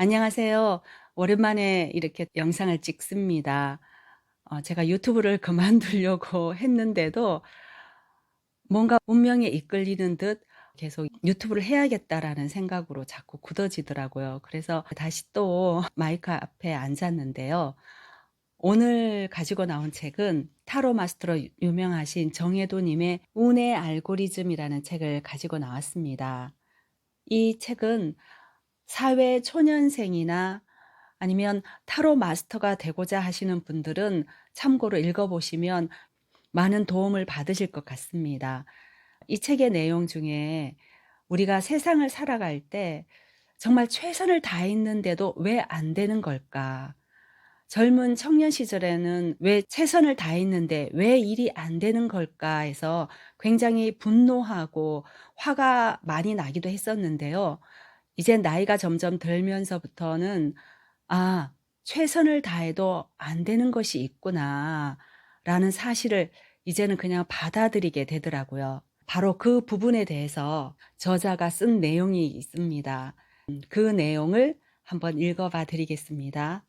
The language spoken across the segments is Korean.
안녕하세요. 오랜만에 이렇게 영상을 찍습니다. 제가 유튜브를 그만두려고 했는데도 뭔가 운명에 이끌리는 듯 계속 '유튜브를 해야겠다.'라는 생각으로 자꾸 굳어지더라고요. 그래서 다시 또 마이크 앞에 앉았는데요. 오늘 가지고 나온 책은 타로 마스터로 유명하신 정혜도 님의 운의 알고리즘이라는 책을 가지고 나왔습니다. 이 책은 사회 초년생이나 아니면 타로 마스터가 되고자 하시는 분들은 참고로 읽어 보시면 많은 도움을 받으실 것 같습니다. 이 책의 내용 중에 우리가 세상을 살아갈 때 정말 최선을 다했는데도 '왜 안 되는 걸까?' 젊은 청년 시절에는 '왜 최선을 다했는데 왜 일이 안 되는 걸까?' 해서 굉장히 분노하고 화가 많이 나기도 했었는데요. 이제 나이가 점점 들면서부터는 '아 최선을 다해도 안 되는 것이 있구나.'라는 사실을 이제는 그냥 받아들이게 되더라고요. 바로 그 부분에 대해서 저자가 쓴 내용이 있습니다. 그 내용을 한번 읽어 봐 드리겠습니다.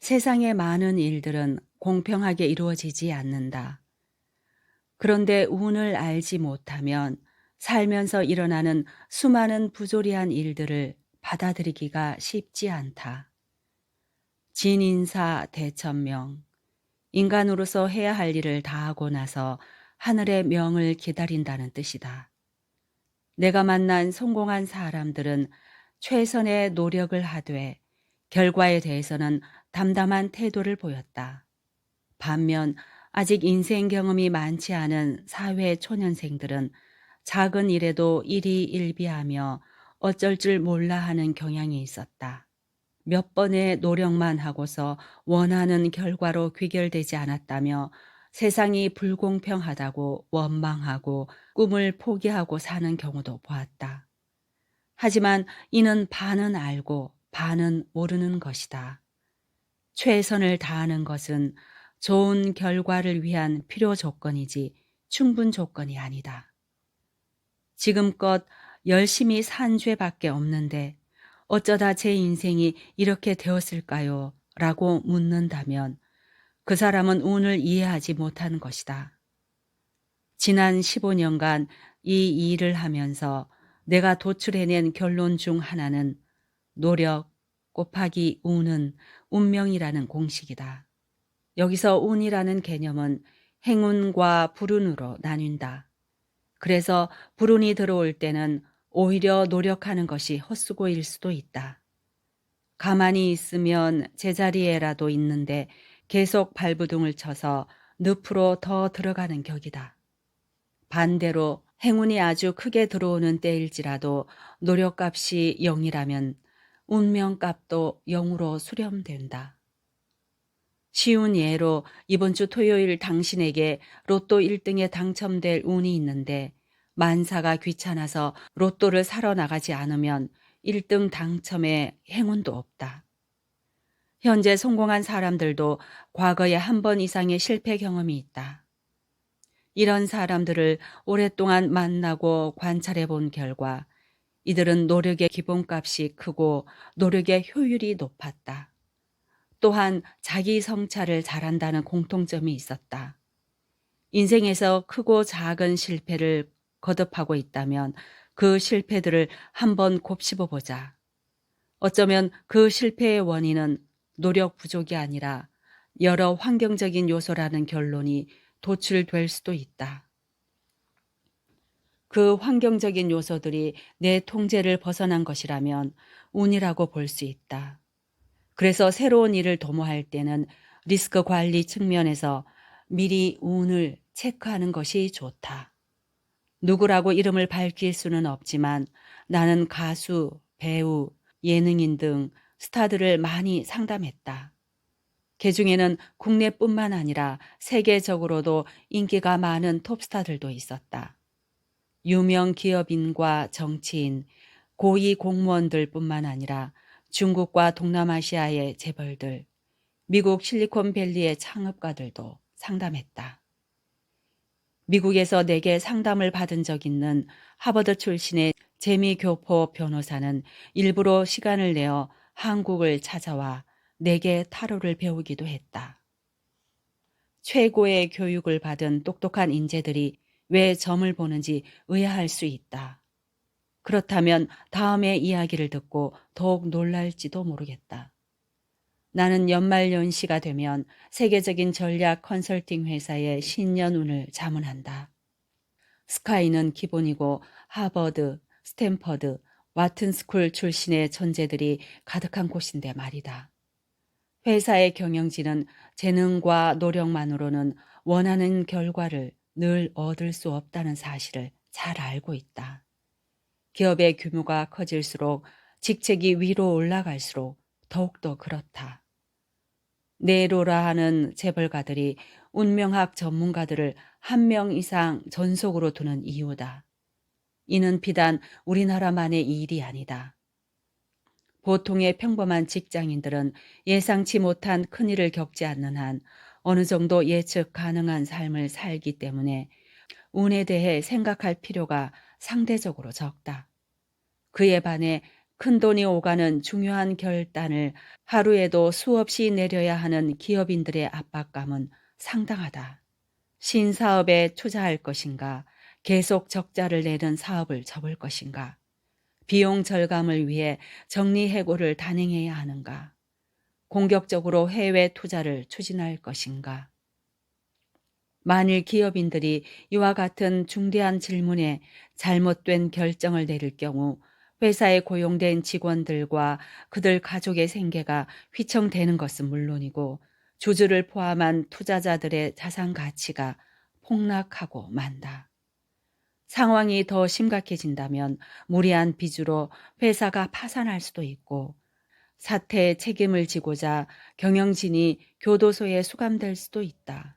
"세상의 많은 일들은 공평하게 이루어지지 않는다. 그런데 운을 알지 못하면 살면서 일어나는 수많은 부조리한 일들을 받아들이기가 쉽지 않다. 진인사 대천명. 인간으로서 해야 할 일을 다하고 나서 하늘의 명을 기다린다는 뜻이다. 내가 만난 성공한 사람들은 최선의 노력을 하되 결과에 대해서는 담담한 태도를 보였다. 반면 아직 인생 경험이 많지 않은 사회 초년생들은 작은 일에도 일희일비하며 어쩔 줄 몰라 하는 경향이 있었다. 몇 번의 노력만 하고서 원하는 결과로 귀결되지 않았다며 세상이 불공평하다고 원망하고 꿈을 포기하고 사는 경우도 보았다. 하지만 이는 반은 알고 반은 모르는 것이다. 최선을 다하는 것은 좋은 결과를 위한 필요 조건이지 충분 조건이 아니다. 지금껏 열심히 산 죄밖에 없는데 어쩌다 제 인생이 이렇게 되었을까요? 라고 묻는다면 그 사람은 운을 이해하지 못하는 것이다. 지난 15년간 이 일을 하면서 내가 도출해낸 결론 중 하나는 노력 곱하기 운은 운명이라는 공식이다. 여기서 운이라는 개념은 행운과 불운으로 나뉜다. 그래서 불운이 들어올 때는 오히려 노력하는 것이 헛수고일 수도 있다. 가만히 있으면 제자리에라도 있는데 계속 발버둥을 쳐서 늪으로 더 들어가는 격이다. 반대로 행운이 아주 크게 들어오는 때일지라도 노력값이 0이라면 운명값도 0으로 수렴된다. 쉬운 예로 이번 주 토요일 당신에게 로또 1등에 당첨될 운이 있는데 만사가 귀찮아서 로또를 사러 나가지 않으면 1등 당첨에 행운도 없다. 현재 성공한 사람들도 과거에 한 번 이상의 실패 경험이 있다. 이런 사람들을 오랫동안 만나고 관찰해 본 결과 이들은 노력의 기본값이 크고 노력의 효율이 높았다. 또한 자기 성찰을 잘한다는 공통점이 있었다. 인생에서 크고 작은 실패를 거듭하고 있다면 그 실패들을 한번 곱씹어 보자. 어쩌면 그 실패의 원인은 노력 부족이 아니라 여러 환경적인 요소라는 결론이 도출될 수도 있다. 그 환경적인 요소들이 내 통제를 벗어난 것이라면 운이라고 볼 수 있다. 그래서 새로운 일을 도모할 때는 리스크 관리 측면에서 미리 운을 체크하는 것이 좋다. 누구라고 이름을 밝힐 수는 없지만 나는 가수, 배우, 예능인 등 스타들을 많이 상담했다. 그중에는 국내뿐만 아니라 세계적으로도 인기가 많은 톱스타들도 있었다. 유명 기업인과 정치인, 고위 공무원들뿐만 아니라 중국과 동남아시아의 재벌들, 미국 실리콘밸리의 창업가들도 상담했다. 미국에서 내게 상담을 받은 적 있는 하버드 출신의 재미교포 변호사는 일부러 시간을 내어 한국을 찾아와 내게 타로를 배우기도 했다. 최고의 교육을 받은 똑똑한 인재들이 왜 점을 보는지 의아할 수 있다. 그렇다면 다음의 이야기를 듣고 더욱 놀랄지도 모르겠다. 나는 연말연시가 되면 세계적인 전략 컨설팅 회사의 신년운을 자문한다. 스카이는 기본이고 하버드, 스탠퍼드, 와튼스쿨 출신의 천재들이 가득한 곳인데 말이다. 회사의 경영진은 재능과 노력만으로는 원하는 결과를 늘 얻을 수 없다는 사실을 잘 알고 있다. 기업의 규모가 커질수록 직책이 위로 올라갈수록 더욱더 그렇다. 네로라 하는 재벌가들이 운명학 전문가들을 한 명 이상 전속으로 두는 이유다. 이는 비단 우리나라만의 일이 아니다. 보통의 평범한 직장인들은 예상치 못한 큰일을 겪지 않는 한 어느 정도 예측 가능한 삶을 살기 때문에 운에 대해 생각할 필요가 상대적으로 적다. 그에 반해 큰돈이 오가는 중요한 결단을 하루에도 수없이 내려야 하는 기업인들의 압박감은 상당하다. 신사업에 투자할 것인가, 계속 적자를 내는 사업을 접을 것인가, 비용 절감을 위해 정리해고를 단행해야 하는가, 공격적으로 해외 투자를 추진할 것인가. 만일 기업인들이 이와 같은 중대한 질문에 잘못된 결정을 내릴 경우 회사에 고용된 직원들과 그들 가족의 생계가 휘청되는 것은 물론이고 주주를 포함한 투자자들의 자산 가치가 폭락하고 만다. 상황이 더 심각해진다면 무리한 빚으로 회사가 파산할 수도 있고 사태의 책임을 지고자 경영진이 교도소에 수감될 수도 있다.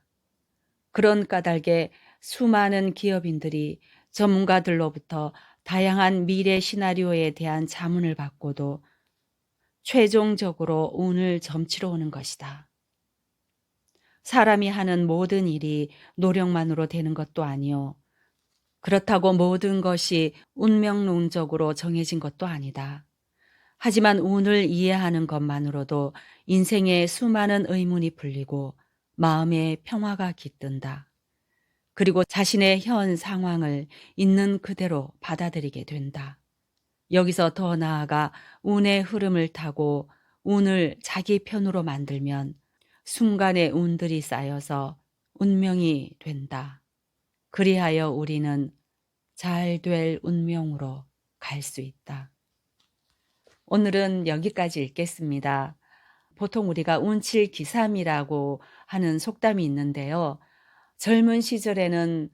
그런 까닭에 수많은 기업인들이 전문가들로부터 다양한 미래 시나리오에 대한 자문을 받고도 최종적으로 운을 점치러 오는 것이다. 사람이 하는 모든 일이 노력만으로 되는 것도 아니요. 그렇다고 모든 것이 운명론적으로 정해진 것도 아니다. 하지만 운을 이해하는 것만으로도 인생에 수많은 의문이 풀리고 마음의 평화가 깃든다. 그리고 자신의 현 상황을 있는 그대로 받아들이게 된다. 여기서 더 나아가 운의 흐름을 타고 운을 자기 편으로 만들면 순간의 운들이 쌓여서 운명이 된다. 그리하여 우리는 잘 될 운명으로 갈 수 있다. 오늘은 여기까지 읽겠습니다. 보통 우리가 운칠기삼이라고 하는 속담이 있는데요. 젊은 시절에는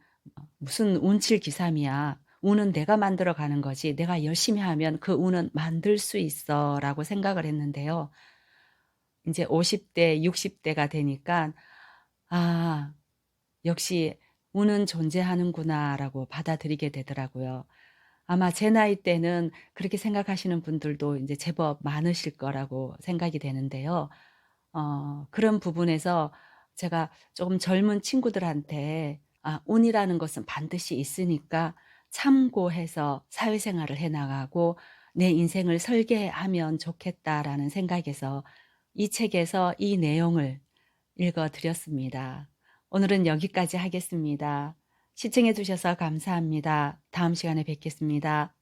무슨 운칠기삼이야. 운은 내가 만들어 가는 거지. 내가 열심히 하면 그 운은 만들 수 있어 라고 생각을 했는데요. 이제 50대, 60대가 되니까 아, 역시 운은 존재하는구나 라고 받아들이게 되더라고요. 아마 제 나이 때는 그렇게 생각하시는 분들도 이제 제법 많으실 거라고 생각이 되는데요. 그런 부분에서 제가 조금 젊은 친구들한테 운이라는 것은 반드시 있으니까 참고해서 사회생활을 해 나가고 내 인생을 설계하면 좋겠다라는 생각에서 이 책에서 이 내용을 읽어 드렸습니다. 오늘은 여기까지 하겠습니다. 시청해 주셔서 감사합니다. 다음 시간에 뵙겠습니다.